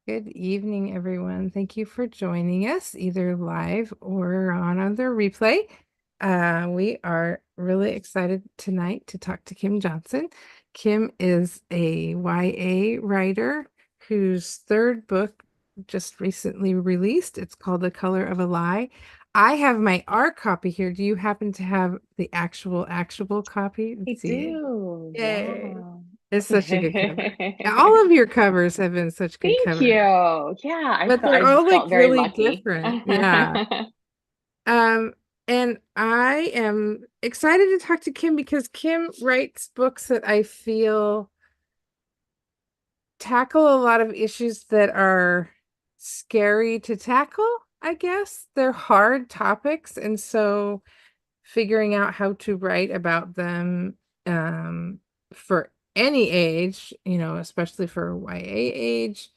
Good evening, everyone. Thank you for joining us either live or on other replay. We are really excited tonight to talk to Kim Johnson. Kim is a YA writer whose third book just recently released. It's called The Color of a Lie. I have my art copy here. Do you happen to have the actual copy? I Let's see. do, Yay. yeah. It's such a good cover. All of your covers have been such good Thank you. covers, Yeah, but they're I all just like felt very really lucky. different. Yeah. Um, and I am excited to talk to Kim because Kim writes books that I feel tackle a lot of issues that are scary to tackle, I guess. They're hard topics, and so figuring out how to write about them for any age, especially for YA age,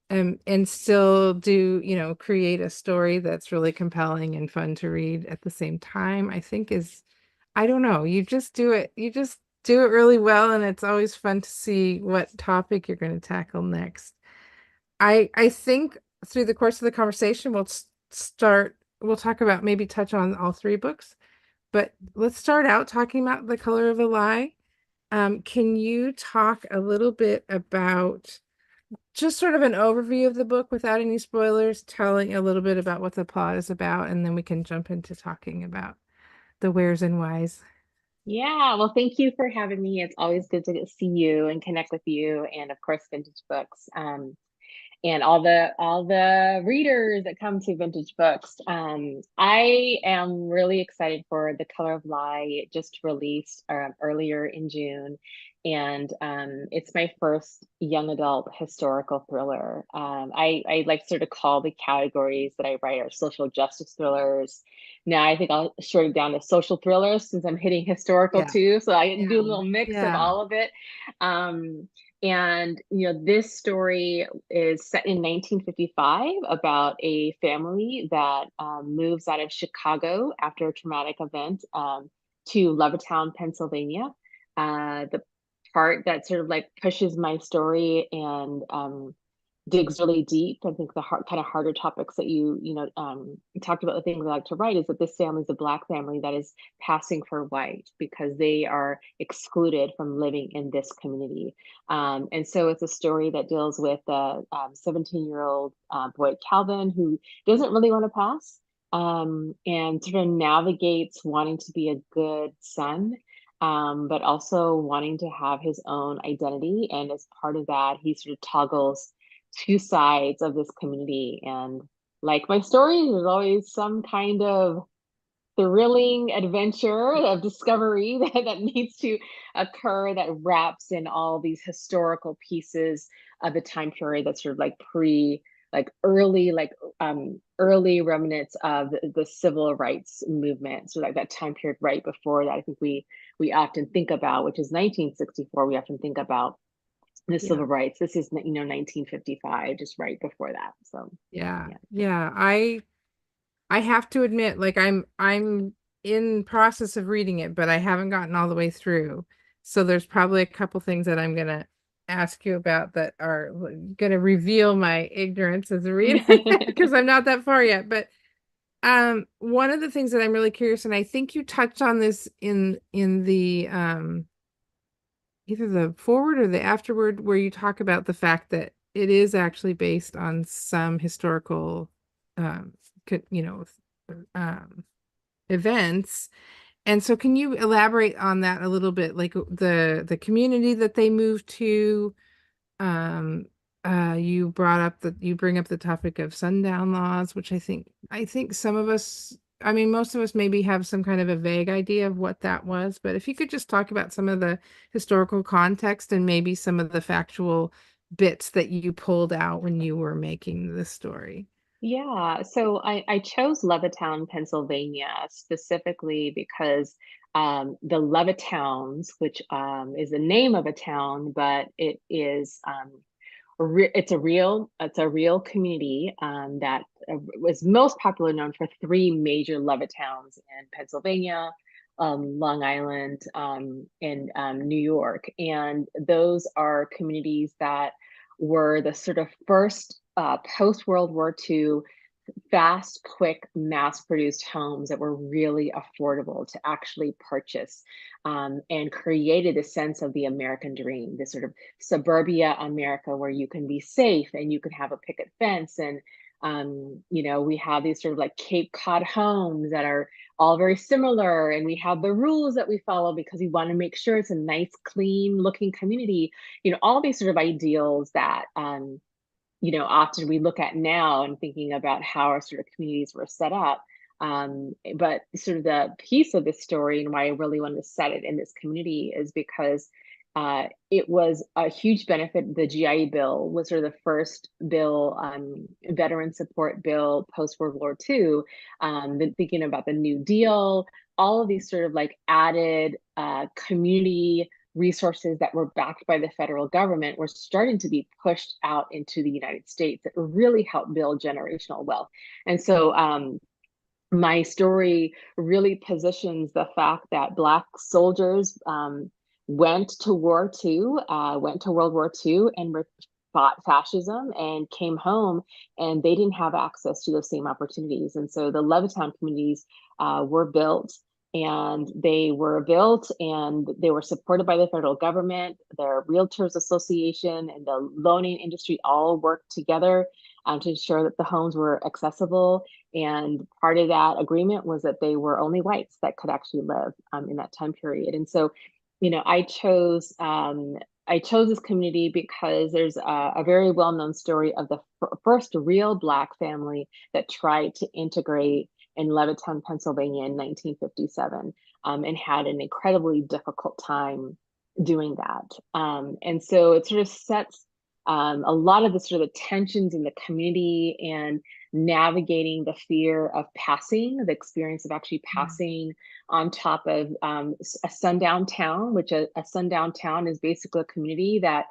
and still do, create a story that's really compelling and fun to read at the same time, I think I don't know, you just do it really well, and it's always fun to see what topic you're going to tackle next. I think through the course of the conversation, we'll talk about, maybe touch on all three books, but let's start out talking about The Color of a Lie. Can you talk a little bit about just sort of an overview of the book without any spoilers, telling a little bit about what the plot is about, and then we can jump into talking about the wheres and whys. Yeah, well, thank you for having me. It's always good to see you and connect with you, and of course, Vintage Books. And all the readers that come to Vintage Books. I am really excited for The Color of Lie. It just released earlier in June, and it's my first young adult historical thriller. I like sort of call the categories that I write are social justice thrillers. Now I think I'll short it down to social thrillers since I'm hitting historical Yeah. too. So I Yeah. do a little mix of Yeah. all of it. Um, and this story is set in 1955 about a family that moves out of Chicago after a traumatic event to Levittown, Pennsylvania. The part that sort of like pushes my story and digs really deep. I think the kind of harder topics that you talked about, the things I like to write, is that this family is a Black family that is passing for white because they are excluded from living in this community. And so it's a story that deals with a 17-year-old boy, Calvin, who doesn't really want to pass, and sort of navigates wanting to be a good son, but also wanting to have his own identity. And as part of that, he sort of toggles two sides of this community. And like my story, there's always some kind of thrilling adventure of discovery that needs to occur that wraps in all these historical pieces of the time period that's sort of like early remnants of the civil rights movement. So like that time period right before that, I think we often think about, which is 1964. We often think about the Yeah. civil rights. This is 1955, just right before that. So Yeah. yeah. Yeah. I have to admit, like I'm in process of reading it, but I haven't gotten all the way through. So there's probably a couple things that I'm gonna ask you about that are gonna reveal my ignorance as a reader because I'm not that far yet. But one of the things that I'm really curious, and I think you touched on this in the either the forward or the afterward, where you talk about the fact that it is actually based on some historical um you know um events. And so can you elaborate on that a little bit, like the community that they moved to? um you brought up that you bring up the topic of sundown laws, which I think some of us, I mean, most of us maybe have some kind of a vague idea of what that was, but if you could just talk about some of the historical context and maybe some of the factual bits that you pulled out when you were making the story. Yeah, so I chose Levittown, Pennsylvania specifically because the Levittowns, which is the name of a town, but it is it's a real community that was most popular, known for three major Levittowns in Pennsylvania, Long Island, and New York, and those are communities that were the sort of first post-World War II fast, quick, mass-produced homes that were really affordable to actually purchase, and created a sense of the American dream, this sort of suburbia America where you can be safe and you can have a picket fence. And we have these sort of like Cape Cod homes that are all very similar, and we have the rules that we follow because we want to make sure it's a nice, clean looking community. All these sort of ideals that often we look at now and thinking about how our sort of communities were set up. But sort of the piece of this story and why I really wanted to set it in this community is because it was a huge benefit. The GI Bill was sort of the first bill, veteran support bill post World War II. Thinking about the New Deal, all of these sort of like added community resources that were backed by the federal government were starting to be pushed out into the United States that really helped build generational wealth. And so my story really positions the fact that Black soldiers went to war too, went to World War II and fought fascism and came home, and they didn't have access to those same opportunities. And so the Levittown communities were built, and they were supported by the federal government. Their Realtors Association and the loaning industry all worked together to ensure that the homes were accessible. And part of that agreement was that they were only whites that could actually live in that time period. And so, I chose this community because there's a very well-known story of the first real Black family that tried to integrate in Levittown, Pennsylvania in 1957, and had an incredibly difficult time doing that. And so it sort of sets a lot of the sort of tensions in the community and navigating the fear of passing, the experience of actually passing on top of a sundown town, which a sundown town is basically a community that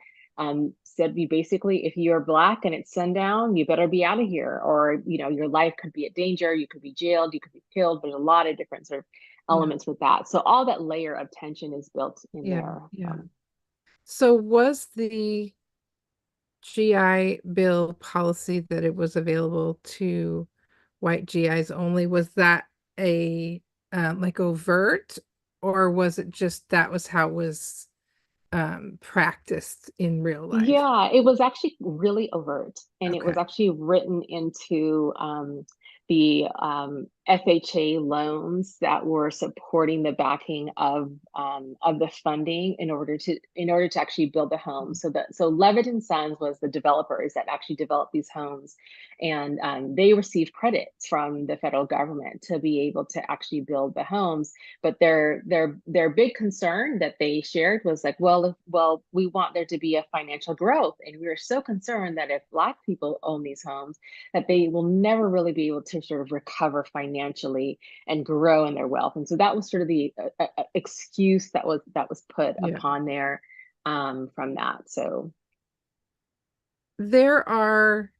said, you basically, if you're Black and it's sundown, you better be out of here, or your life could be in danger, you could be jailed, you could be killed. There's a lot of different sort of Yeah. elements with that. So all that layer of tension is built in Yeah. there. Yeah. So was the GI Bill policy that it was available to white GIs only, was that a like overt, or was it just that was how it was practiced in real life? Yeah, it was actually really overt, and it was Okay. actually written into the FHA loans that were supporting the backing of the funding in order to actually build the home. So Levitt and Sons was the developers that actually developed these homes, and they received credits from the federal government to be able to actually build the homes. But their big concern that they shared was like, well, we want there to be a financial growth, and we are so concerned that if Black people own these homes, that they will never really be able to sort of recover financially and grow in their wealth. And so that was sort of the excuse that was put Yeah. upon there from that. So There are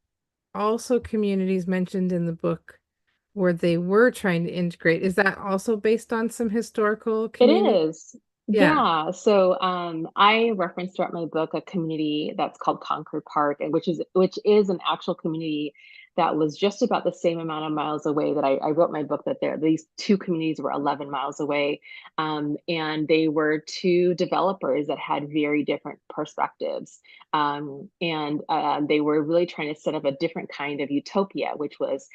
also communities mentioned in the book where they were trying to integrate. Is that also based on some historical it community? is. Yeah. Yeah. So I referenced throughout my book a community that's called Concord Park, and which is an actual community that was just about the same amount of miles away that I wrote my book, that these two communities were 11 miles away. And they were two developers that had very different perspectives. And they were really trying to set up a different kind of utopia, which was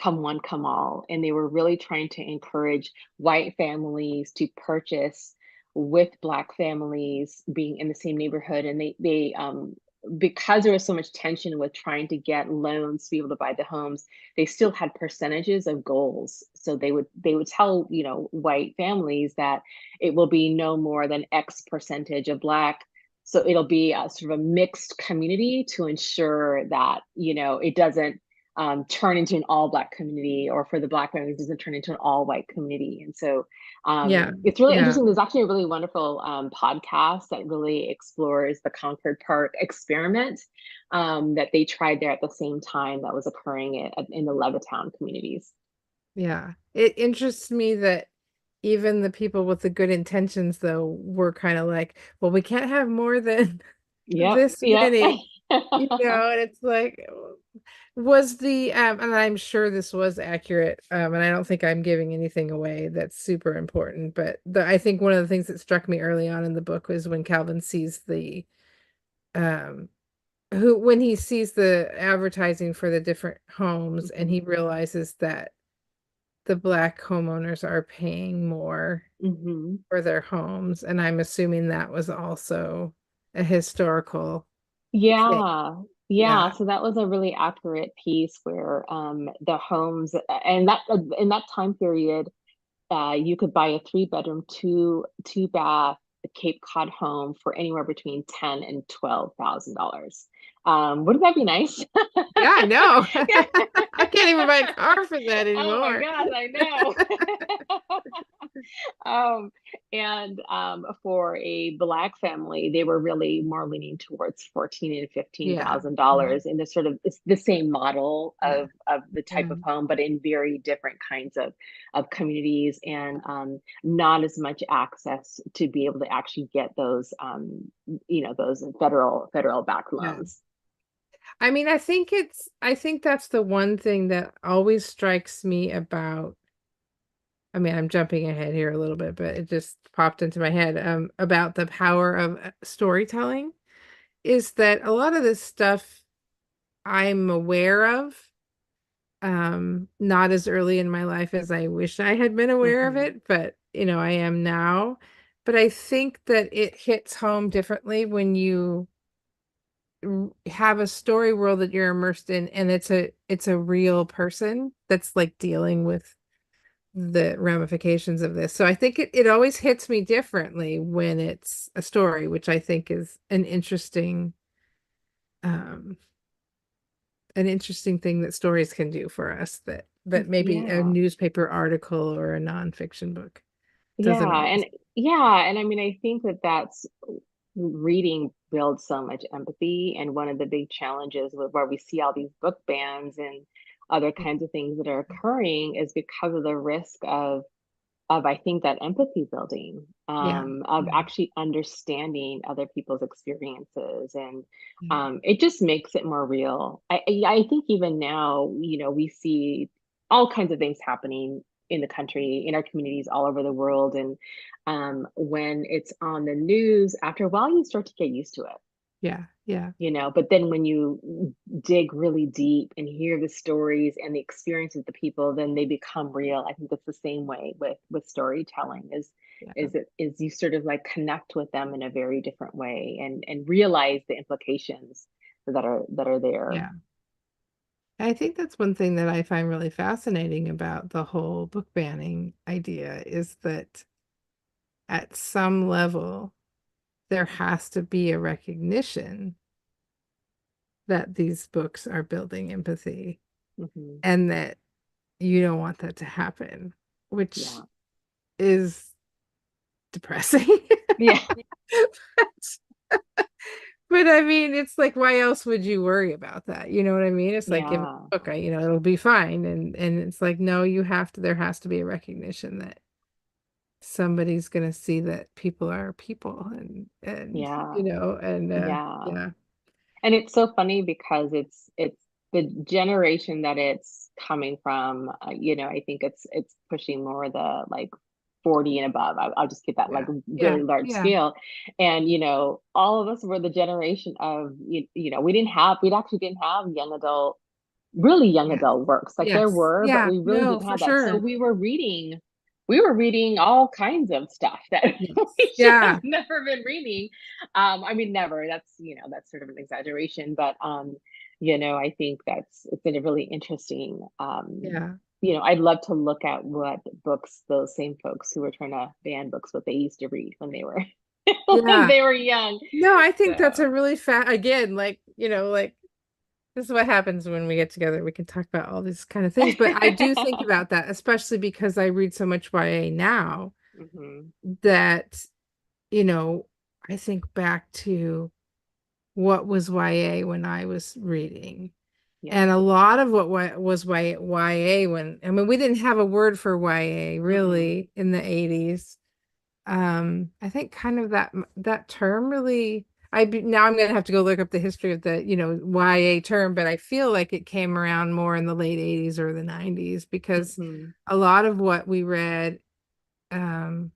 come one, come all. And they were really trying to encourage white families to purchase with Black families being in the same neighborhood. And they because there was so much tension with trying to get loans to be able to buy the homes, they still had percentages of goals. So they would tell white families that it will be no more than X percentage of Black. So it'll be a sort of a mixed community to ensure that it doesn't turn into an all Black community, or for the Black families, doesn't turn into an all white community. And so Yeah. it's really Yeah. interesting. There's actually a really wonderful podcast that really explores the Concord Park experiment that they tried there at the same time that was occurring in the Levittown communities. Yeah. It interests me that even the people with the good intentions, though, were kind of like, well, we can't have more than Yep. this Yep. many, and it's like, Was the and I'm sure this was accurate, and I don't think I'm giving anything away that's super important, but I think one of the things that struck me early on in the book was when Calvin sees the um when he sees the advertising for the different homes and he Hmm. realizes that the black homeowners are paying more Hmm. for their homes, and I'm assuming that was also a historical thing. Yeah. Yeah, Yeah. so that was a really accurate piece where the homes and that in that time period, you could buy a three-bedroom, two bath Cape Cod home for anywhere between $10,000 and $12,000. Wouldn't that be nice? Yeah, I know. I can't even buy a car for that Oh my anymore. God, I know. Um, and for a black family, they were really more leaning towards 14 and fifteen Yeah. thousand Yeah. dollars in the sort of it's the same model Yeah. of the type Yeah. of home, but in very different kinds of communities and not as much access to be able to actually get those those federal back Yeah. loans. I mean, I think that's the one thing that always strikes me about, I mean, I'm jumping ahead here a little bit, but it just popped into my head, about the power of storytelling is that a lot of this stuff I'm aware of, not as early in my life as I wish I had been aware of Hmm. it, but I am now. But I think that it hits home differently when you have a story world that you're immersed in, and it's a real person that's like dealing with the ramifications of this. So I think it always hits me differently when it's a story, which I think is um an interesting thing that stories can do for us that maybe a Yeah. newspaper article or a nonfiction book doesn't Yeah, always. and I mean, I think that that's reading builds so much empathy, and one of the big challenges with where we see all these book bans and other kinds of things that are occurring is because of the risk of I think that empathy building, Yeah. of Yeah. actually understanding other people's experiences, and Yeah. it just makes it more real. I think even now, we see all kinds of things happening in the country, in our communities all over the world, and when it's on the news, after a while, you start to get used to it. Yeah. Yeah. But then when you dig really deep and hear the stories and the experiences of the people, then they become real. I think that's the same way with storytelling Yeah. is you sort of like connect with them in a very different way and realize the implications that are there. Yeah. I think that's one thing that I find really fascinating about the whole book banning idea is that at some level there has to be a recognition that these books are building empathy Hmm. and that you don't want that to happen, which Yeah. is depressing. Yeah. But I mean, it's like, why else would you worry about that? You know what I mean? It's like, give it Yeah. a book, it'll be fine. And it's like, no, there has to be a recognition that somebody's gonna see that people are people and Yeah. Yeah. yeah, And it's so funny because it's the generation that it's coming from. I think it's pushing more the like 40 and above. I'll just get that like yeah, yeah, really large yeah, scale. And all of us were the generation of we actually didn't have really young yes, adult works. Like there yes, were, but yeah, we really no, didn't for have that. So sure. we were reading all kinds of stuff that we Yes. should have Yeah, never been reading. I mean, never. That's sort of an exaggeration, but I think it's been a really interesting. yeah, I'd love to look at what books those same folks who were trying to ban books, what they used to read when they were when yeah. they were young. No, I think that's So. a really again, like, like this is what happens when we get together. We can talk about all these kind of things, but I do think about that, especially because I read so much YA now Hmm. that, you know, I think back to what was YA when I was reading. Yeah. And a lot of what was YA when, I mean, we didn't have a word for YA Hmm. really in the 80s. I think kind of that term really. now I'm gonna have to go look up the history of the, YA term, but I feel like it came around more in the late 80s or the 90s because Hmm. a lot of what we read um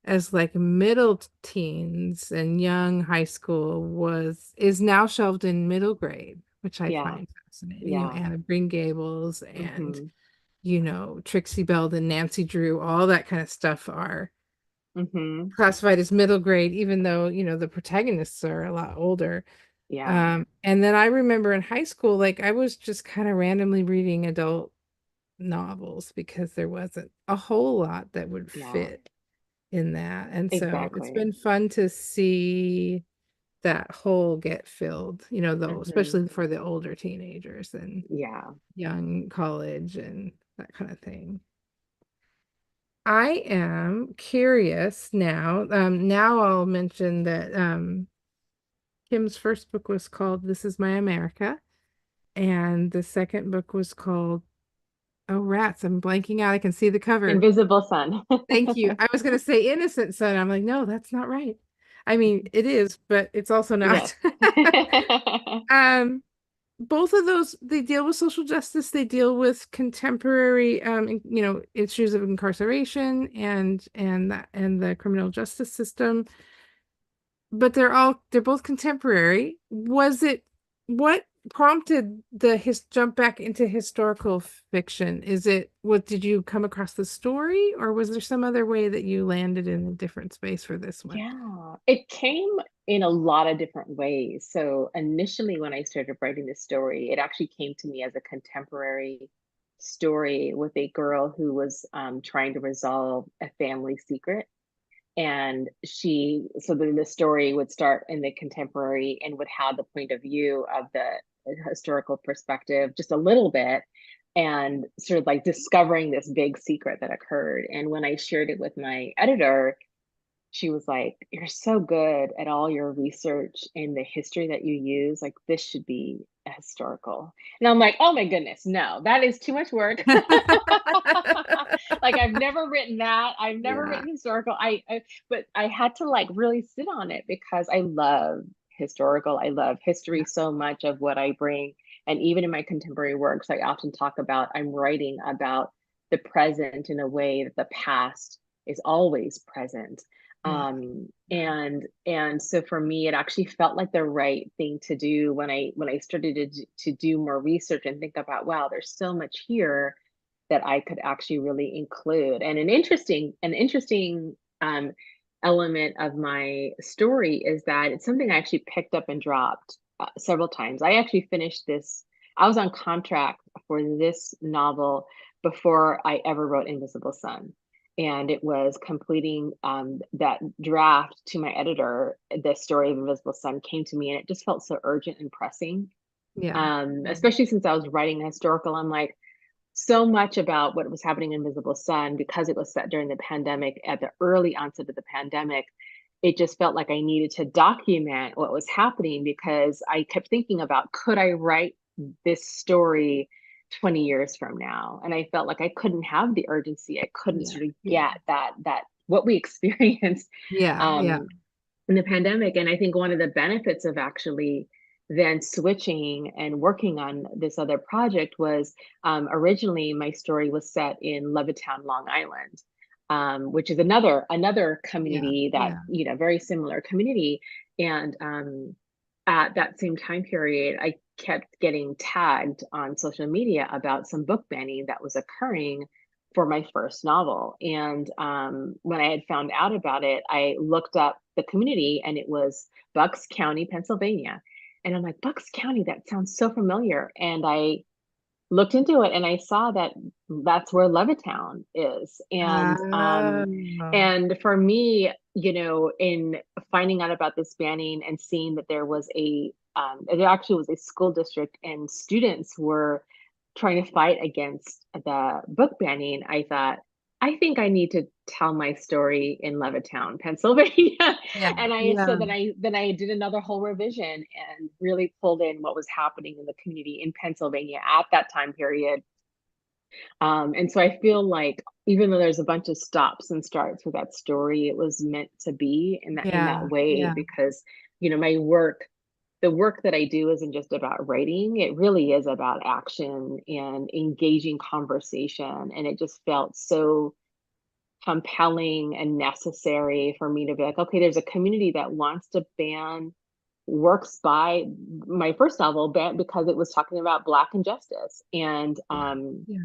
as like middle teens and young high school was is now shelved in middle grade, which I Yeah. find fascinating. Yeah. Anne of Green Gables and, Hmm. Trixie Belle and Nancy Drew, all that kind of stuff are Hmm. classified as middle grade, even though, the protagonists are a lot older. Yeah. And then I remember in high school, like I was just kind of randomly reading adult novels because there wasn't a whole lot that would Yeah. fit in that. And so it's Exactly. been fun to see that hole get filled, though, Hmm. especially for the older teenagers and Yeah. young college and that kind of thing. I am curious now. Now I'll mention that Kim's first book was called This Is My America, and the second book was called, oh, rats, I'm blanking out. I can see the cover. Invisible Sun. Thank you. I was going to say Innocent Son. I'm like, no, that's not right. I mean, it is, but it's also Yes. not. Um, both of those, they deal with social justice. They deal with contemporary, issues of incarceration and the criminal justice system. But they're both contemporary. What prompted the his jump back into historical fiction? What did you come across the story, or was there some other way that you landed in a different space for this one? Yeah, it came in a lot of different ways. So initially, when I started writing this story, it actually came to me as a contemporary story with a girl who was trying to resolve a family secret. And so then the story would start in the contemporary and would have the point of view of the historical perspective just a little bit, and sort of like discovering this big secret that occurred. And when I shared it with my editor, she was like, "You're so good at all your research and the history that you use. Like, this should be a historical." And I'm like, "Oh my goodness, no, that is too much work." Like, I've never written that. I've never Yeah, written historical. But I had to like really sit on it because I love historical. I love history yeah, so much of what I bring. And even in my contemporary works, I often talk about I'm writing about the present in a way that the past is always present. right. Yeah, And so for me, it actually felt like the right thing to do when I started to do more research and think about, wow, there's so much here that I could actually really include. And an interesting element of my story is that it's something I actually picked up and dropped several times. I actually finished this. I was on contract for this novel before I ever wrote Invisible Sun, and it was completing that draft to my editor. The story of Invisible Sun came to me, and it just felt so urgent and pressing. yeah, Especially since I was writing a historical, I'm like, so much about what was happening in Invisible Sun, because it was set during the pandemic, at the early onset of the pandemic, it just felt like I needed to document what was happening, because I kept thinking about, could I write this story 20 years from now? And I felt like I couldn't have the urgency. I couldn't yeah, sort of yeah, get that what we experienced yeah, yeah, um, in the pandemic. And I think one of the benefits of actually then switching and working on this other project was, originally my story was set in Levittown, Long Island, which is another yeah, community that, yeah, very similar community. And at that same time period, I kept getting tagged on social media about some book banning that was occurring for my first novel. And when I had found out about it, I looked up the community, and it was Bucks County, Pennsylvania. And I'm like, Bucks County, that sounds so familiar. And I looked into it, and I saw that that's where Levittown is. oh, And for me, in finding out about this banning and seeing that there was it actually was a school district and students were trying to fight against the book banning, I thought, I think I need to tell my story in Levittown, Pennsylvania. yeah, And I so yeah, then I did another whole revision and really pulled in what was happening in the community in Pennsylvania at that time period. And so I feel like even though there's a bunch of stops and starts with that story, it was meant to be in that yeah, way, yeah, because my work, the work that I do isn't just about writing. It really is about action and engaging conversation. And it just felt so compelling and necessary for me to be like, okay, there's a community that wants to ban works by my first novel banned because it was talking about Black injustice. Yeah. Yeah.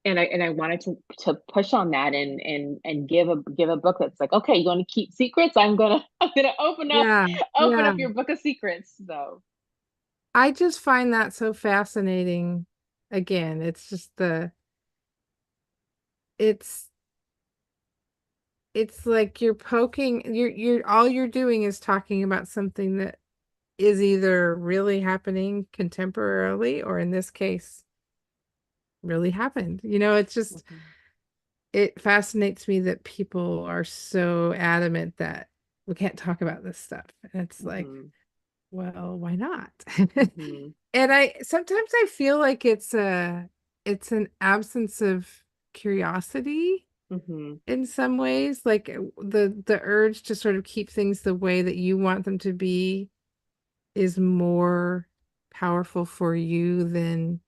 And I wanted to push on that and give a book that's like, okay, you want to keep secrets? I'm gonna Yeah. open Yeah. up your book of secrets. So I just find that so fascinating. Again, it's just it's it's like you're poking you're all you're doing is talking about something that is either really happening contemporarily or in this case really happened. It's just mhm, it fascinates me that people are so adamant that we can't talk about this stuff. And it's like, mhm, well, why not? mhm, And I sometimes I feel like it's an absence of curiosity mhm, in some ways, like the urge to sort of keep things the way that you want them to be is more powerful for you than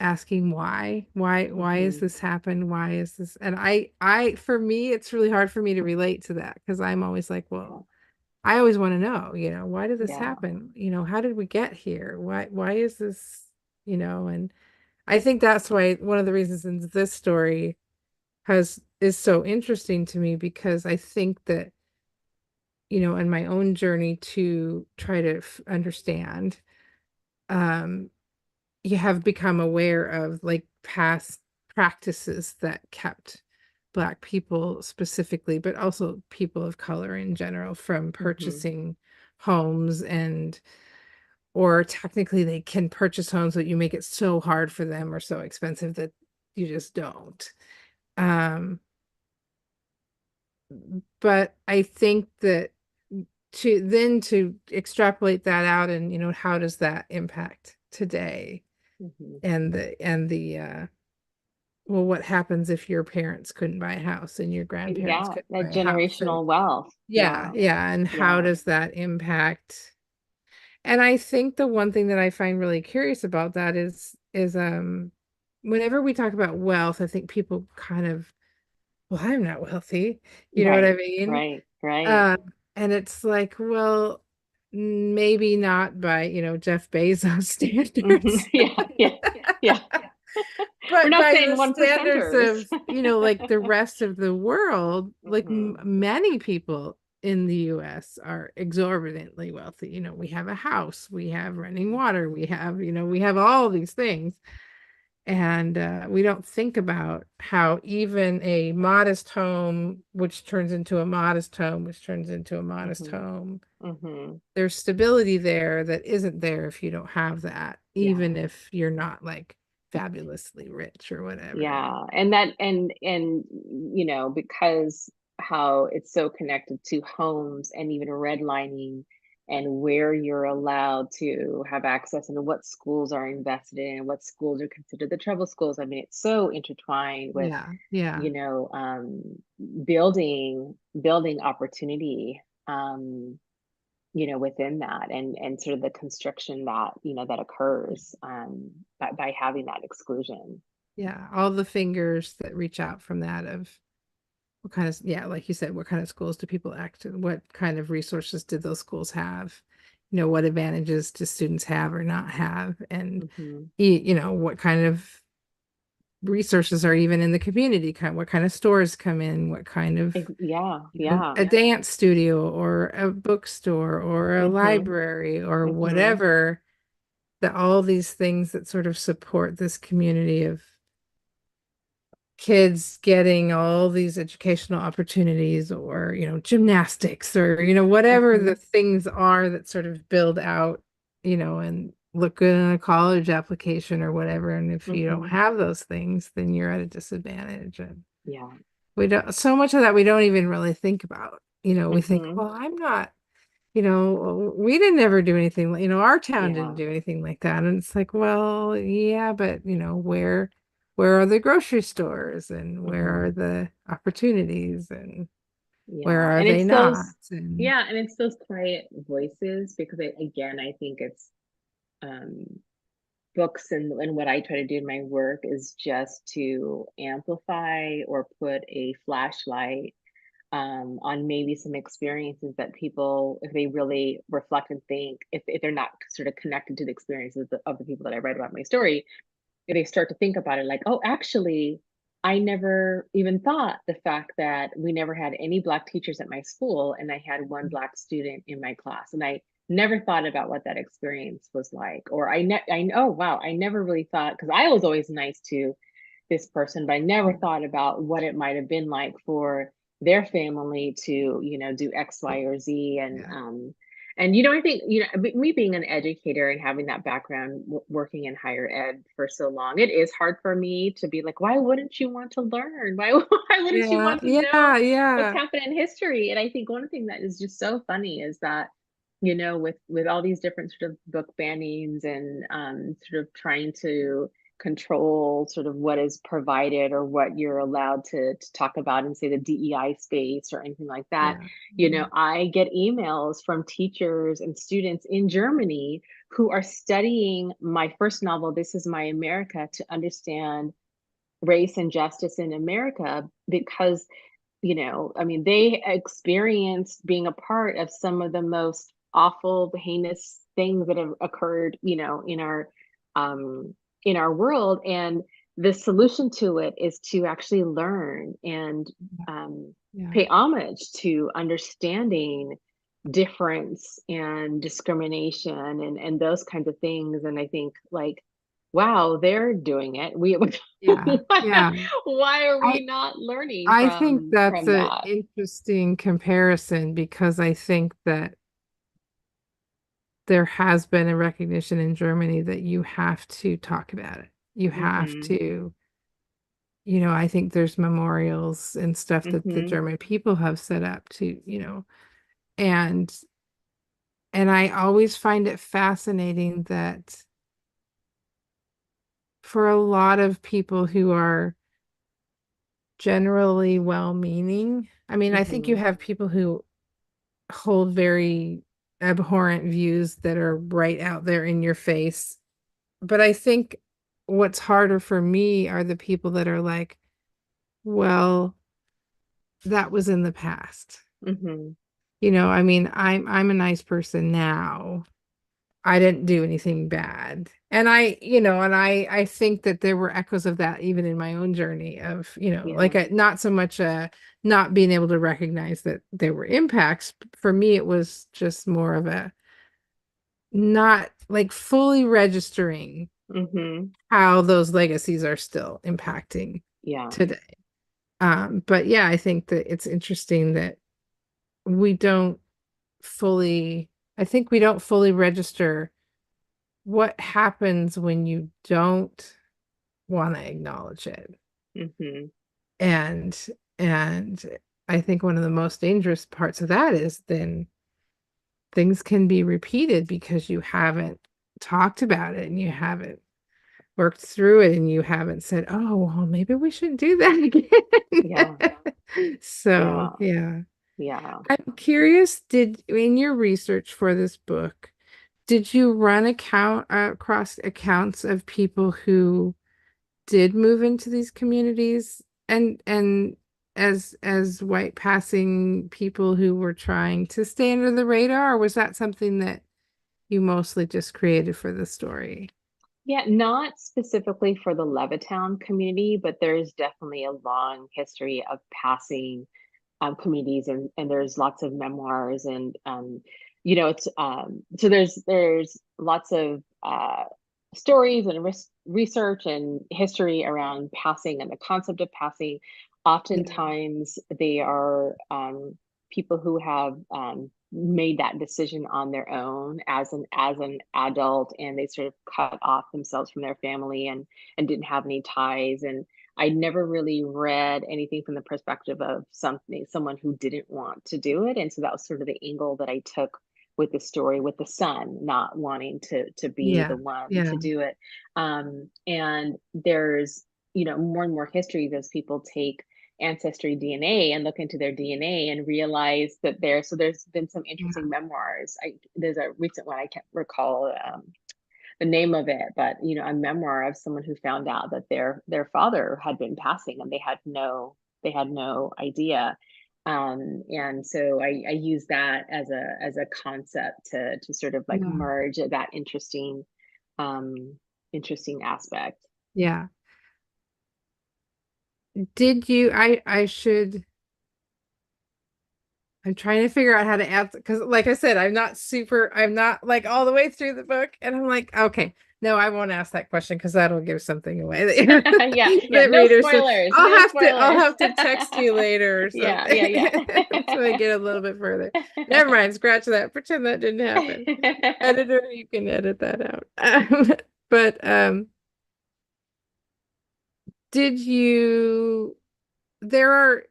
asking why is mhm. this happen, why is this, and I for me it's really hard for me to relate to that because I'm always like, Yeah, well, I always want to know, why did this yeah, happen, how did we get here, why is this, and I think that's why one of the reasons in this story has is so interesting to me because I think that in my own journey to try to understand, um you have become aware of like past practices that kept Black people specifically, but also people of color in general from mhm, purchasing homes, and or technically they can purchase homes, but you make it so hard for them or so expensive that you just don't. Um, but I think that to extrapolate that out and how does that impact today mhm. and the well, what happens if your parents couldn't buy a house and your grandparents Yeah, couldn't buy that a house? And generational wealth. yeah, Yeah, yeah. And how yeah. does that impact? And I think the one thing that I find really curious about that is whenever we talk about wealth, I think people kind of, well, I'm not wealthy. You know what I Right, mean? right, right. Uh, and it's like, well, maybe not by, Jeff Bezos Hmm. standards. Yeah, yeah, yeah. We're But not by the saying one standards percenters. of, like the rest of the world, like Hmm. many people in the US are exorbitantly wealthy. We have a house, we have running water, we have all these things. And we don't think about how even a modest home, which turns into a modest home, which turns into a modest Hmm. home, Hmm. there's stability there that isn't there if you don't have that, Yeah. even if you're not like fabulously rich or whatever. Yeah, and that and because how it's so connected to homes and even redlining and where you're allowed to have access and what schools are invested in and what schools are considered the trouble schools. I mean, it's so intertwined with, Yeah, yeah, you know, um, building opportunity, within that and sort of the constriction that, that occurs by having that exclusion. yeah. All the fingers that reach out from that of what kind of, yeah, like you said, what kind of schools do people act in? What kind of resources did those schools have? What advantages do students have or not have? And, Hmm. what kind of resources are even in the community? What kind of stores come in? What kind of, Yeah, yeah. a dance studio or a bookstore or a Hmm. library or Hmm. whatever, that all these things that sort of support this community of kids getting all these educational opportunities or gymnastics or whatever the Hmm. things are that sort of build out and look good in a college application or whatever, and if you don't Hmm. have those things then you're at a disadvantage, and Yeah. we don't, so much of that we don't even really think about. We think, Hmm. well, I'm not, we didn't ever do anything like, our town didn't Yeah. do anything like that. And it's like, well, yeah, but where are the grocery stores and where are Hmm. the opportunities? And Where Yeah. are And they it's not? those, And yeah, and it's those quiet voices because again, I think it's um books and what I try to do in my work is just to amplify or put a flashlight on maybe some experiences that people, if they really reflect and think, if they're not sort of connected to the experiences of the people that I write about in my story, they start to think about it like, oh, actually, I never even thought the fact that we never had any Black teachers at my school and I had one Black student in my class. And I never thought about what that experience was like. Or I know, wow, I never really thought, because I was always nice to this person, but I never thought about what it might have been like for their family to, do X, Y, or Z. yeah, And I think, me being an educator and having that background working in higher ed for so long, it is hard for me to be like, why wouldn't you want to learn? Why wouldn't you yeah, want to know yeah, what's yeah, happened in history? And I think one thing that is just so funny is that, with all these different sort of book bannings and sort of trying to control sort of what is provided or what you're allowed to talk about in, say, the DEI space or anything like that. yeah, I get emails from teachers and students in Germany who are studying my first novel, This Is My America, to understand race and justice in America because, I mean, they experienced being a part of some of the most awful, heinous things that have occurred, um, in our world. And the solution to it is to actually learn and um, yeah, pay homage to understanding difference and discrimination and those kinds of things. And I think like, wow, they're doing it. We yeah, yeah. why are I we not learning I think from that's a that? interesting comparison because I think that there has been a recognition in Germany that you have to talk about it. You have Mm-hmm. to, I think there's memorials and stuff that the Mm-hmm. German people have set up to, and I always find it fascinating that for a lot of people who are generally well-meaning, I mean, I think you Mm-hmm. have people who hold very abhorrent views that are right out there in your face. But I think what's harder for me are the people that are like, well, that was in the past. Mm-hmm. I mean, I'm a nice person now. I didn't do anything bad. And I think that there were echoes of that even in my own journey of, Yeah. like not so much not being able to recognize that there were impacts. For me, it was just more of a not like fully registering Mm-hmm. how those legacies are still impacting Yeah. today. But yeah, I think that it's interesting that we don't fully, I think we don't fully register what happens when you don't want to acknowledge it. Mm-hmm. And and I think one of the most dangerous parts of that is then things can be repeated because you haven't talked about it and you haven't worked through it and you haven't said, oh, well, maybe we should do that Yeah. again. So, Yeah. yeah. Yeah. I'm curious, in your research for this book, did you run across accounts of people who did move into these communities and as white passing people who were trying to stay under the radar, or was that something that you mostly just created for the story? Yeah, not specifically for the Levittown community, but there's definitely a long history of passing communities, and there's lots of memoirs and it's so there's lots of stories and research and history around passing and the concept of passing. Yeah. Oftentimes they are people who have made that decision on their own as an adult, and they sort of cut off themselves from their family and didn't have any ties. And I never really read anything from the perspective of someone who didn't want to do it. And so that was sort of the angle that I took with the story, with the son not wanting to be the Yeah. one to Yeah. do it. And there's, more and more histories as people take ancestry DNA and look into their DNA and realize that there's been some Yeah. interesting memoirs. There's a recent one, I can't recall the name of it, but a memoir of someone who found out that their father had been passing and they had no idea. And so I use that as a concept to sort of like Yeah. merge that um interesting aspect. Yeah. Did you, I should, I'm trying to figure out how to add, because like I said, I'm not like all the way through the book. And I'm like, okay, no, I won't ask that question because that'll give something away Yeah, yeah, that no readers should, spoilers, no I'll spoilers. have to text you later or Yeah, something. yeah, So I get a little bit further. Never mind, scratch that. Pretend that didn't happen. yeah. Editor, you can edit that out. But did you, there are,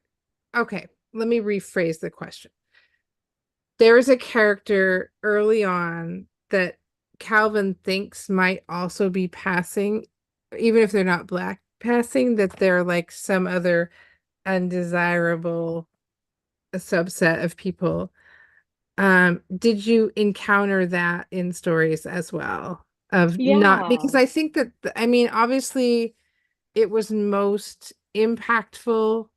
okay, let me rephrase the question. There is a character early on that Calvin thinks might also be passing, even if they're not black passing, that they're like some other undesirable subset of people. Did you encounter that in stories as well? Of not, because Yeah. I think that, I mean, obviously it was most impactful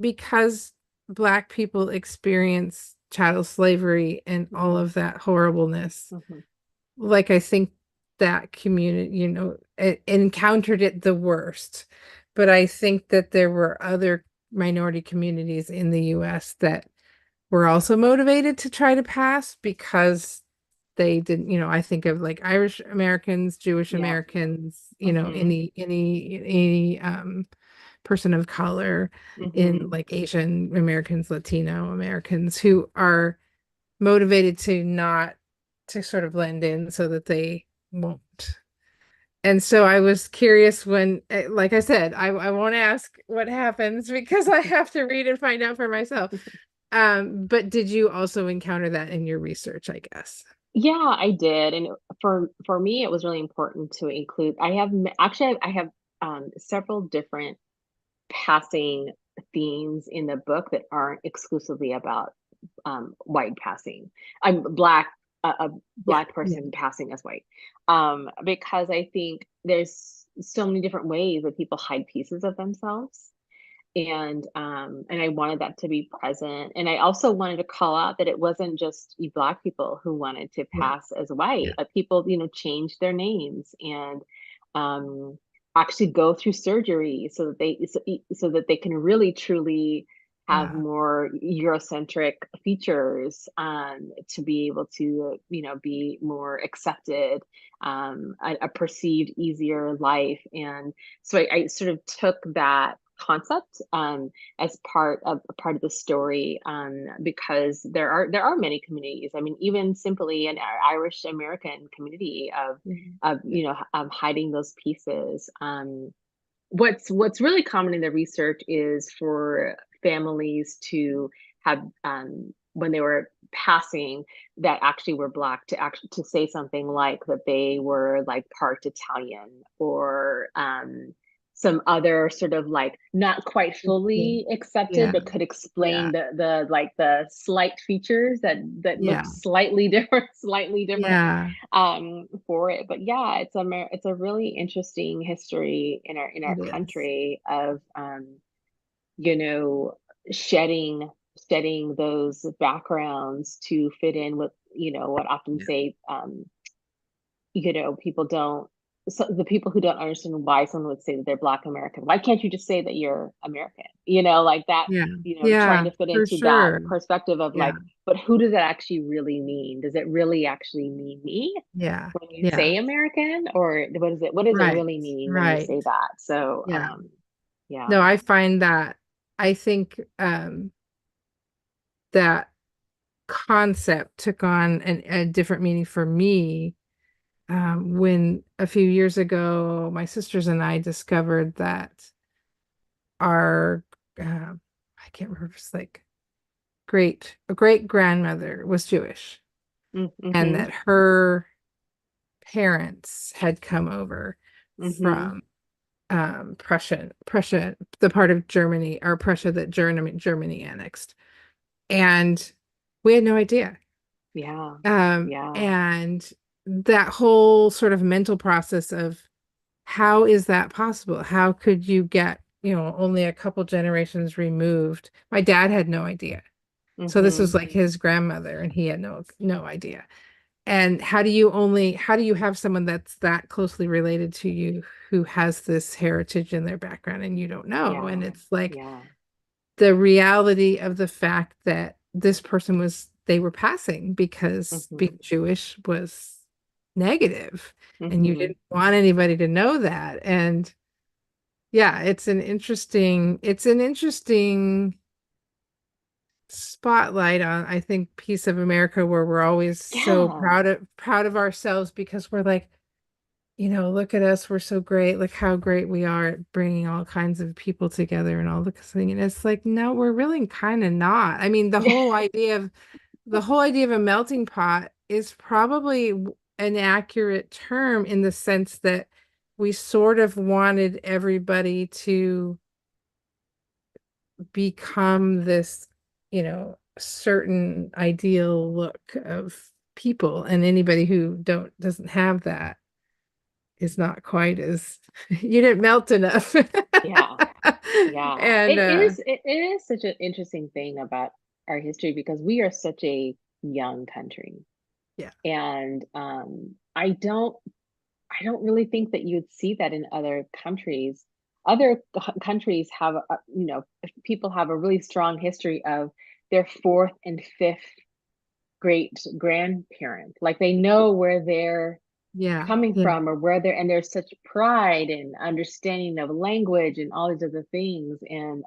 because Black people experience chattel slavery and all Mhm, of that horribleness. mhm. Like, I think that community, encountered it the worst. But I think that there were other minority communities in the US that were also motivated to try to pass because they didn't, I think of like Irish Americans, Jewish Yeah. Americans, Mhm, any person of color in mhm. like Asian Americans, Latino Americans who are motivated to not to sort of blend in so that they won't. And so I was curious when, like I said, I won't ask what happens because I have to read and find out for myself. But did you also encounter that in your research, I guess? Yeah, I did, and for me, it was really important to include. Actually, I have several different passing themes in the book that aren't exclusively about white passing. I'm black, a Yeah, black yeah, person passing as white, because I think there's so many different ways that people hide pieces of themselves, and I wanted that to be present, and I also wanted to call out that it wasn't just black people who wanted to yeah, pass as white. yeah, People, changed their names and um, actually go through surgery so that they can really truly have yeah, more Eurocentric features, to be able to be more accepted, a perceived easier life. And so I sort of took that concept, as part of the story, because there are many communities. I mean, even simply an Irish American community of yeah, hiding those pieces. What's really common in the research is for families to have, when they were passing, that actually were black, to say something like that they were like part Italian, or some other sort of like not quite yeah, fully accepted yeah, but could yeah, explain the like the slight features that look yeah, slightly different, slightly different, yeah, for it. But yeah, it's a really interesting history in our it is. country of, you know shedding shedding those backgrounds to fit in with, what often Yeah, say, people don't, so the people who don't understand why someone would say that they're Black American. Why can't you just say that you're American? Like that, yeah, trying yeah, to fit for into that sure. perspective of Yeah, like, but who does that actually really mean? Does it really actually mean me yeah, when you yeah, say American, or what does it right, really mean when you say right. that? So, Yeah. yeah. No, I find that I think that concept took on a different meaning for me when a few years ago my sisters and I discovered that our I can't remember if it's like great grandmother was Jewish and Mm-hmm. that her parents had come over Mm-hmm. from Prussia, the part of Germany or Prussia that Germany annexed. And we had no idea. Yeah. Yeah. And that whole sort of mental process of how is that possible? How could you get, only a couple generations removed? My dad had no idea. So this was Hmm. like his grandmother, and he had no idea. And how do you have someone that's that closely related to you who has this heritage in their background and you don't know? And Yeah. it's like Yeah. the reality of the fact that this person they were passing because Hmm. being Jewish was negative and you Hmm. didn't want anybody to know that. And yeah, it's an interesting spotlight on, I think, piece of America where we're always so Yeah. proud of ourselves because we're like, look at us, we're so great. Look how great we are at bringing all kinds of people together and all the thing. And it's like, no, we're really kind of not. I mean, the whole idea of a melting pot is probably an accurate term in the sense that we sort of wanted everybody to become this, certain ideal look of people, and anybody who doesn't have that is not quite as you didn't melt enough. Yeah. Yeah. And It is such an interesting thing about our history because we are such a young country. yeah, And I don't really think that you'd see that in other countries. Other countries have, people have a really strong history of their fourth and fifth great grandparent. Like they know where they're yeah, coming yeah, from or where they're, and there's such pride and understanding of language and all these other things. And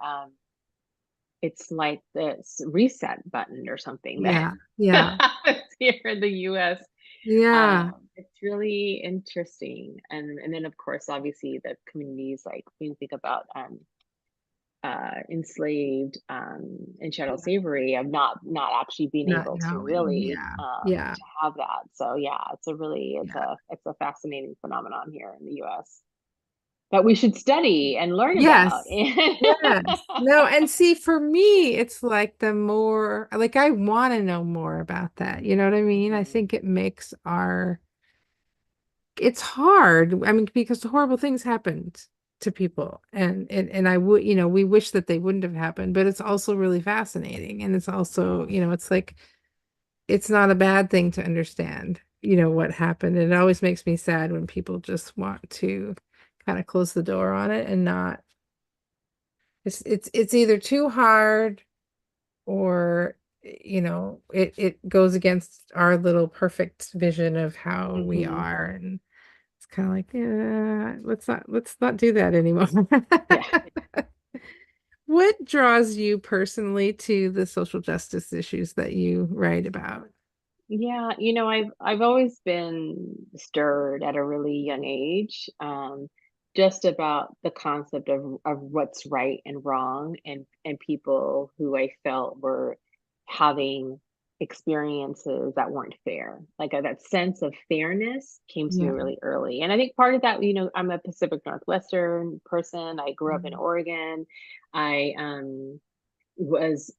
it's like this reset button or something that yeah, yeah, happens here in the US. yeah, It's really interesting. And then of course, obviously the communities like when you think about enslaved and chattel yeah, slavery of not actually being not able to knowing, really yeah, yeah, to have that. So yeah, yeah. it's a fascinating phenomenon here in the US that we should study and learn about. Yes. Yes. No, and see, for me, it's like the more, like, I want to know more about that. You know what I mean? I Mhm. think it's hard. I mean, because horrible things happened to people, and I would, we wish that they wouldn't have happened, but it's also really fascinating. And it's also, Yeah. it's like, it's not a bad thing to understand, what happened. And it always makes me sad when people just want to kind of close the door on it and not. It's either too hard or it goes against our little perfect vision of how we Hmm. are, and it's kind of like, yeah, let's not do that anymore. Yeah. What draws you personally to the social justice issues that you write about? Yeah, I've always been stirred at a really young age, just about the concept of what's right and wrong, and people who I felt were having experiences that weren't fair. Like that sense of fairness came to me Yeah. really early, and I think part of that, I'm a Pacific Northwestern person. I grew up in Mm. Oregon. I was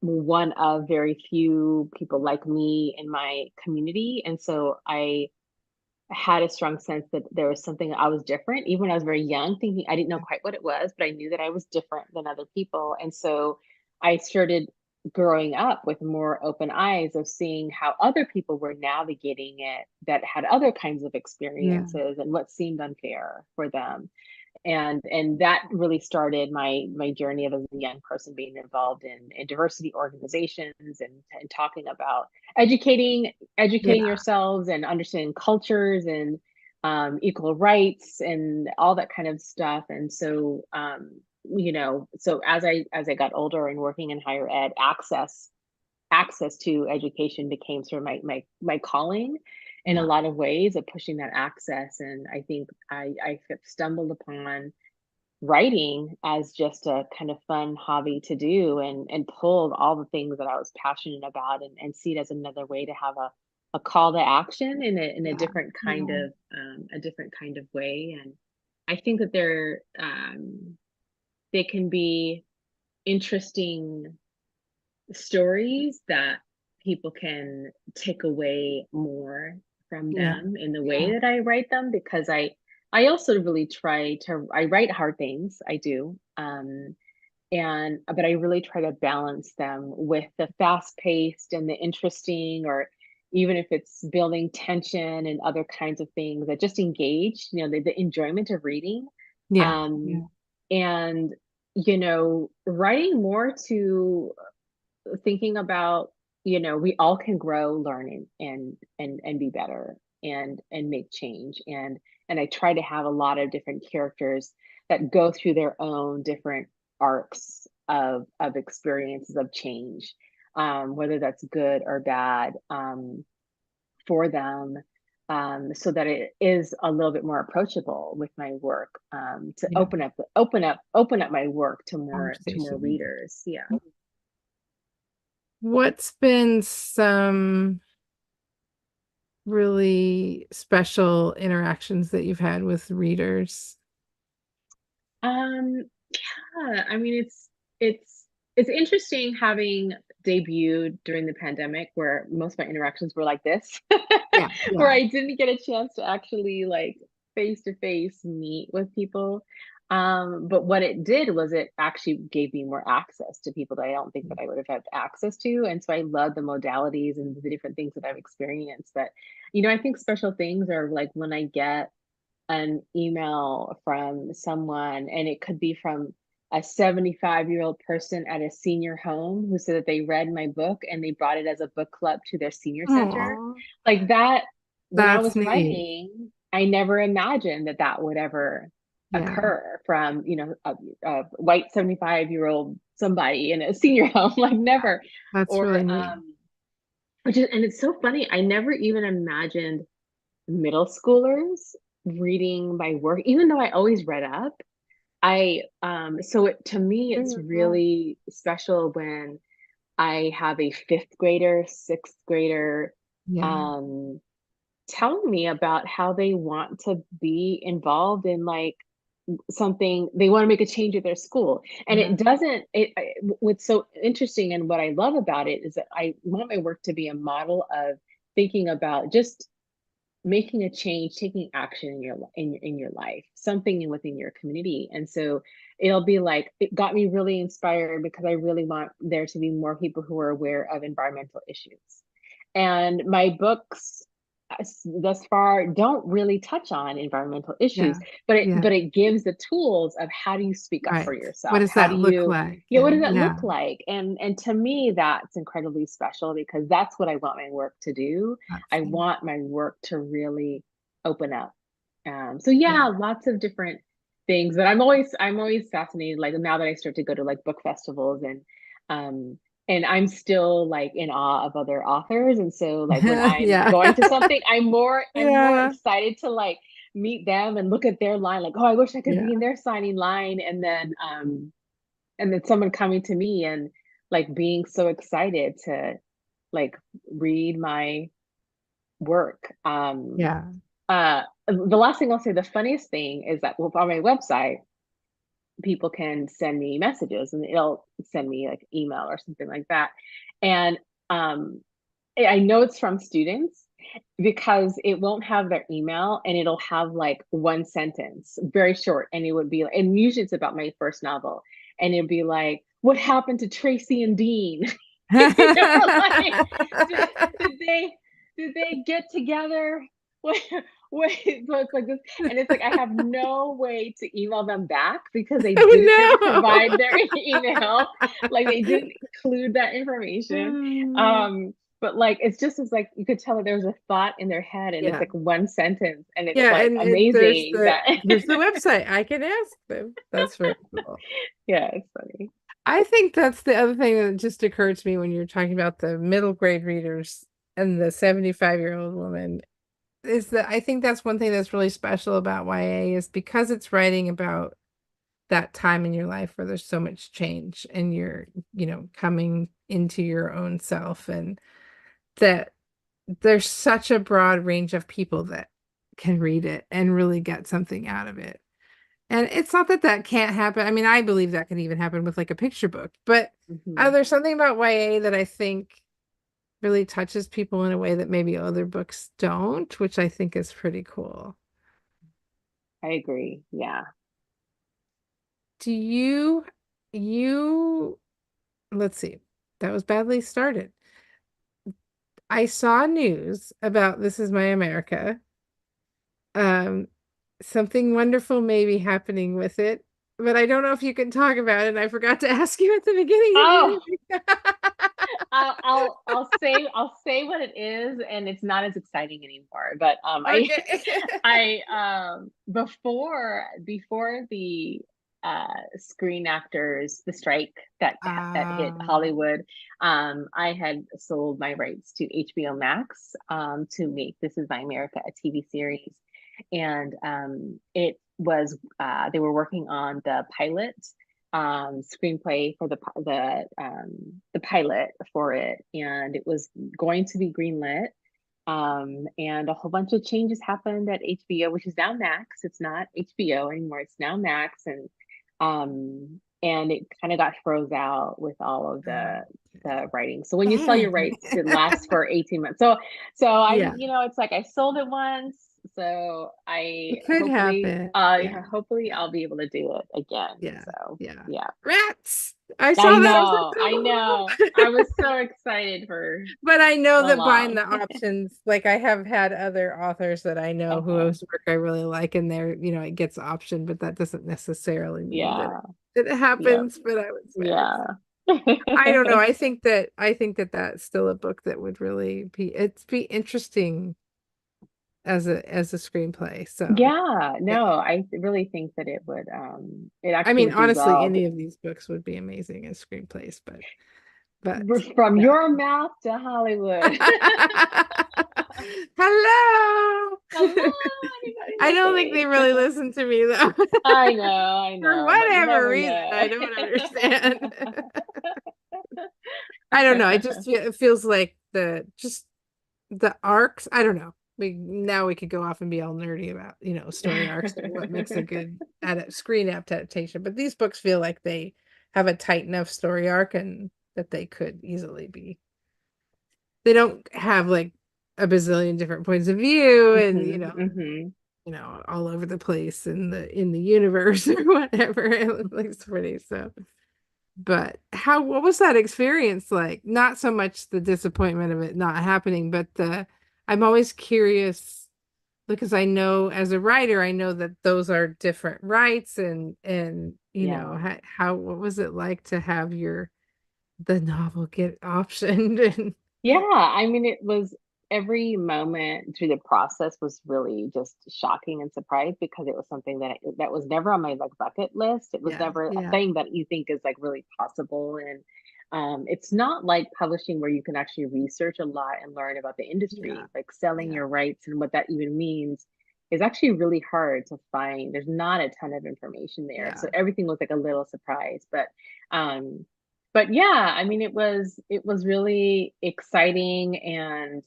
one of very few people like me in my community. And so I had a strong sense that there was something I was different, even when I was very young, thinking I didn't know quite what it was, but I knew that I was different than other people. And so I started growing up with more open eyes of seeing how other people were navigating it that had other kinds of Yeah. experiences and what seemed unfair for them. And that really started my journey of as a young person being involved in diversity organizations and talking about educating Yeah. yourselves and understanding cultures and equal rights and all that kind of stuff. And so so as I got older and working in higher ed, access to education became sort of my calling in a Yeah. lot of ways of pushing that access. And I think I stumbled upon writing as just a kind of fun hobby to do, and pulled all the things that I was passionate about, and see it as another way to have a call to action in a Yeah. different kind Yeah. of a different kind of way. I think that they can be interesting stories that people can take away more from Yeah. them in the way Yeah. that I write them, because I also really try to I write hard things. I do. And but I really try to balance them with the fast paced and the interesting, or even if it's building tension and other kinds of things that just engage, the enjoyment of reading. Yeah. Um, Yeah. and writing more to thinking about, we all can grow, learn, and be better, and make change. And I try to have a lot of different characters that go through their own different arcs of experiences of change, whether that's good or bad, for them, so that it is a little bit more approachable with my work, to Yeah. open up my work to more Conversation. readers. Yeah. What's been some really special interactions that you've had with readers? Yeah, I mean, it's interesting having debuted during the pandemic, where most of my interactions were like this, Yeah. where Yeah. I didn't get a chance to actually like face to face meet with people. But what it did was it actually gave me more access to people that I don't think that I would have had access to. And so I love the modalities and the different things that I've experienced. That, I think special things are like when I get an email from someone, and it could be from a 75-year-old person at a senior home who said that they read my book and they brought it as a book club to their senior center. Aw, Like that, when I that's was neat. writing, I never imagined that that would ever Yeah, occur from, a white 75-year-old somebody in a senior home, like yeah, never. that's Or really neat. and it's so funny, I never even imagined middle schoolers reading my work, even though I always read up. To me, it's Yeah. really special when I have a fifth grader, sixth grader, Yeah. um, telling me about how they want to be involved in like something, they want to make a change at their school. And Yeah. it doesn't, what's so interesting and what I love about it is that I want my work to be a model of thinking about just making a change, taking action in your life, something within your community. And so it'll be like, it got me really inspired because I really want there to be more people who are aware of environmental issues. And my books, thus far, don't really touch on environmental issues, Yeah. but it Yeah. but it gives the tools of how do you speak up for Right. What yourself? does How do that look you, like? what does And that yeah, look like? And to me, that's incredibly special because that's what I want my work to do. that's I neat. want my work to really open up. So Yeah. yeah, lots of different things. But I'm always fascinated. Like now that I start to go to like book festivals, um and I'm still like in awe of other authors. And so like when I'm Yeah. going to something, I'm more Yeah. excited to like meet them and look at their line, like, oh, I wish I could Yeah. be in their signing line. And then someone coming to me and like being so excited to like read my work. Yeah. The last thing I'll say, the funniest thing is that, well, on my website, people can send me messages and it'll send me like email or something like that. And um, I know it's from students because it won't have their email and it'll have like one sentence, very short. And it would be, and usually it's about my first novel. And it'd be like, what happened to Tracy and Dean? Like, did, did they did they get together? Wait, wait, so it's like this, and it's like I have no way to email them back because they didn't provide their email, like they didn't include that information. Oh no. But like it's just as like you could tell that there's a thought in their head, and it's Yeah. like one sentence, and it's Yeah, like and there's amazing the that. here's the website. I can ask them. That's very cool. Yeah, it's funny. I think that's the other thing that just occurred to me when you're talking about the middle grade readers and the 75-year-old woman is that I think that's one thing that's really special about YA is because it's writing about that time in your life where there's so much change and you're, coming into your own self and that there's such a broad range of people that can read it and really get something out of it. And it's not that that can't happen. I mean, I believe that can even happen with like a picture book, but Hmm. there's something about YA that I think really touches people in a way that maybe other books don't, which I think is pretty cool. I agree. Yeah. Do you, let's see, that was badly started. I saw news about This Is My America. Um, Something wonderful may be happening with it, but I don't know if you can talk about it. I forgot to ask you at the beginning of the Oh, interview. I'll say what it is, and it's not as exciting anymore. But Okay. before the Screen Actors, the strike that hit Um, Hollywood, I had sold my rights to HBO Max to make This Is My America a TV series, and it was they were working on the pilot screenplay for the pilot for it, and it was going to be greenlit. And a whole bunch of changes happened at HBO, which is now Max. It's not HBO anymore. It's now Max, and it kind of got froze out with all of the writing. So when you sell your dang. rights, it lasts for 18 months. So I, Yeah, it's like I sold it once. So it could happen. Yeah, hopefully yeah, I'll be able to do it again. yeah, So yeah. yeah. Rats. I saw I that. I was know, I know. like, I oh. was so excited for But I know so that buying long. the options, like I have had other authors that I know Uh-huh. whose work I really like, and they're, it gets optioned, but that doesn't necessarily mean that Yeah. it Yep. happens. But I was very Yeah. excited. I don't know. I think that that's still a book that would really be interesting as a screenplay. So Yeah, yeah. no, I really think that it I actually mean, would do honestly, well. any of these books would be amazing as screenplays, but From yeah. your mouth to Hollywood. Hello. Hello, anybody I don't think they really looking? listen to me though. I For know, but you whatever never reason, know. I don't understand. I don't know. It feels like the arcs. I don't know. We could go off and be all nerdy about, story arcs and what makes a good screen adaptation. But these books feel like they have a tight enough story arc and that they could easily be. They don't have like a bazillion different points of view and Hmm. all over the place in the universe or whatever. It looks pretty so. But what was that experience like? Not so much the disappointment of it not happening, but I'm always curious because I know as a writer, I know that those are different rights and Yeah. what was it like to have the novel get optioned and Yeah, I mean, it was every moment through the process was really just shocking and surprised because it was something that was never on my like bucket list. It was yeah, never a yeah, thing that you think is like really possible, and it's not like publishing where you can actually research a lot and learn about the yeah, industry. Like selling yeah, your rights and what that even means is actually really hard to find. There's not a ton of information there, so yeah, everything was like a little surprise, um but yeah, I mean, it was really exciting, and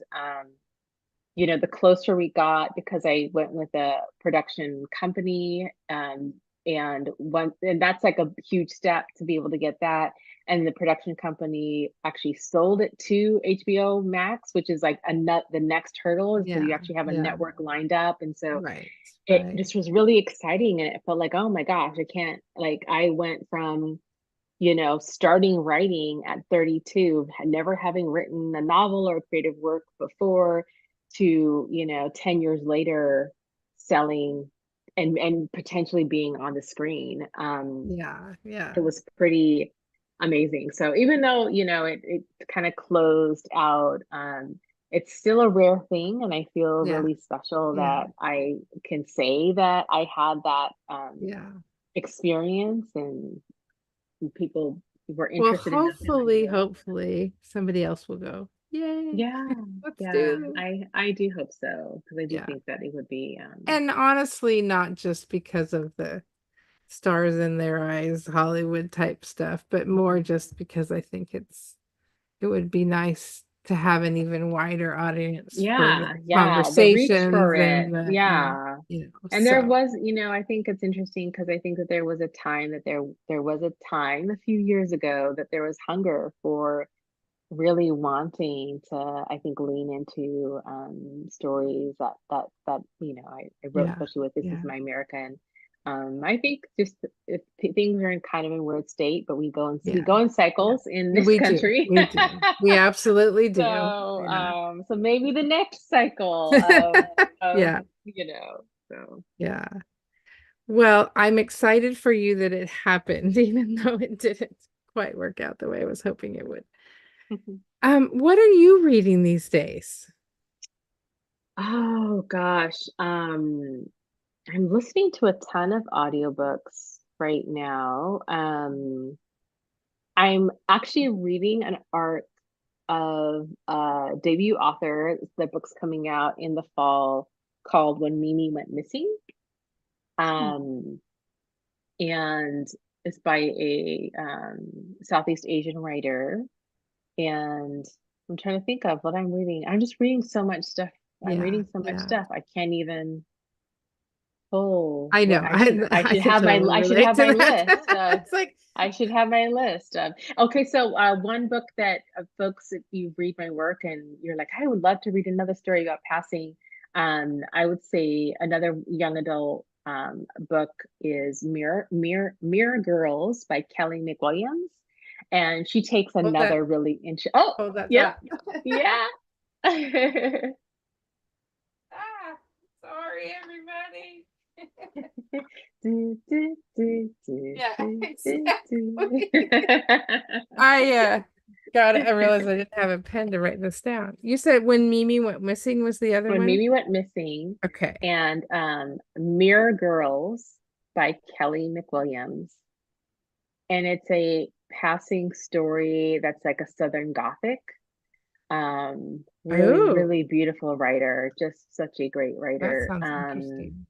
the closer we got because I went with a production company, and that's like a huge step to be able to get that. And the production company actually sold it to HBO Max, which is like the next hurdle is that you yeah, actually have a yeah. network lined up, and so Right, it right. just was really exciting, and it felt like, oh my gosh, I can't like I went from starting writing at 32, never having written a novel or creative work before, to, 10 years later, selling and potentially being on the screen. Yeah, It yeah, was pretty amazing. So even though, it kind of closed out, it's still a rare thing. And I feel yeah, really special yeah, that I can say that I had that yeah. experience, and people were Well, interested enough to like hopefully, do it. hopefully somebody else will go. Yay. Yeah, Let's yeah, do this. I do hope so because I do Yeah. think that it would be And honestly, not just because of the stars in their eyes, Hollywood type stuff, but more just because I think it would be nice to have an even wider audience for the yeah, yeah, the reach conversations for it. and the Yeah. you know, And there so was, I think it's interesting because I think that there was a time that there was a time a few years ago that there was hunger for really wanting to, I think, lean into stories that I wrote, yeah, especially with This Is yeah. My America. And I think just if things are in kind of a weird state, but we Yeah. go in Yeah. cycles in this We do. country. We do. We absolutely do. So Yeah. so maybe the next cycle of Yeah. so Yeah. Well, I'm excited for you that it happened, even though it didn't quite work out the way I was hoping it would. What are you reading these days? oh gosh. I'm listening to a ton of audiobooks right now. I'm actually reading an arc of a debut author. The book's coming out in the fall called When Mimi Went Missing. Um, and it's by a Southeast Asian writer. And I'm trying to think of what I'm reading. I'm just reading so much stuff. I'm Yeah, reading so much yeah. stuff. I can't even pull I what know. I should I I should can have totally I should relate have to my that. list. It's like, I should have my list. Okay, so one book that folks, if you read my work and you're like, I would love to read another story about passing, I would say another young adult book is Mirror Girls by Kelly McWilliams, and she takes another really interesting. Oh, hold that yep, thought. yeah. Ah, sorry, everybody. Do, do, do, do, Yeah, do, do, exactly. do. I realized I didn't have a pen to write this down. You said When Mimi Went Missing was the other When one? Mimi Went Missing, Okay. and Mirror Girls by Kelly McWilliams. And it's a passing story that's like a Southern Gothic. Really, Oh, really beautiful writer, just such a great that writer. sounds interesting.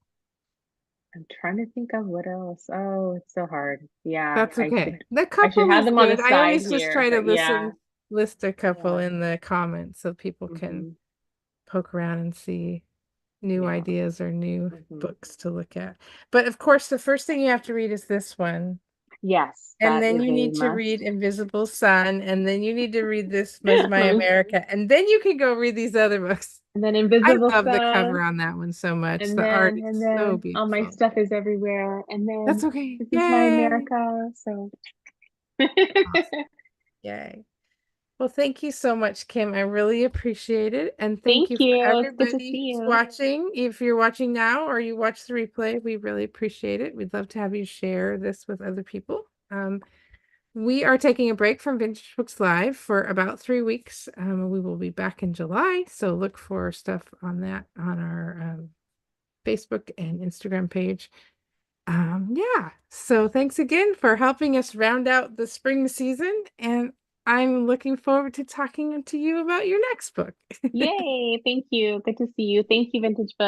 I'm trying to think of what else. Oh, it's so hard. Yeah, That's okay. The I should couple have is them on the good. I side always just here, try to but yeah, list a couple yeah. in the comments so people can Hmm. poke around and see new Yeah. ideas or new Hmm. books to look at. But of course, the first thing you have to read is this one. Yes, And that then is you a need to read must. Invisible Sun. And then you need to read This Was My America. And then you can go read these other books. And then I Invisible love the cover Sun, on that one so much. and The art then is and so then all my beautiful. stuff is everywhere, and That's then okay. This Is My Yay. America. So Awesome. Yay. Well, thank you so much, Kim. I really appreciate it. And thank thank you for you. It's good to everybody see who's you. watching. If you're watching now or you watch the replay, we really appreciate it. We'd love to have you share this with other people. We are taking a break from Vintage Books Live for about 3 weeks. We will be back in July, so look for stuff on that on our Facebook and Instagram page. Yeah, so thanks again for helping us round out the spring season, and I'm looking forward to talking to you about your next book. Yay. Thank you. Good to see you. Thank you, Vintage Book.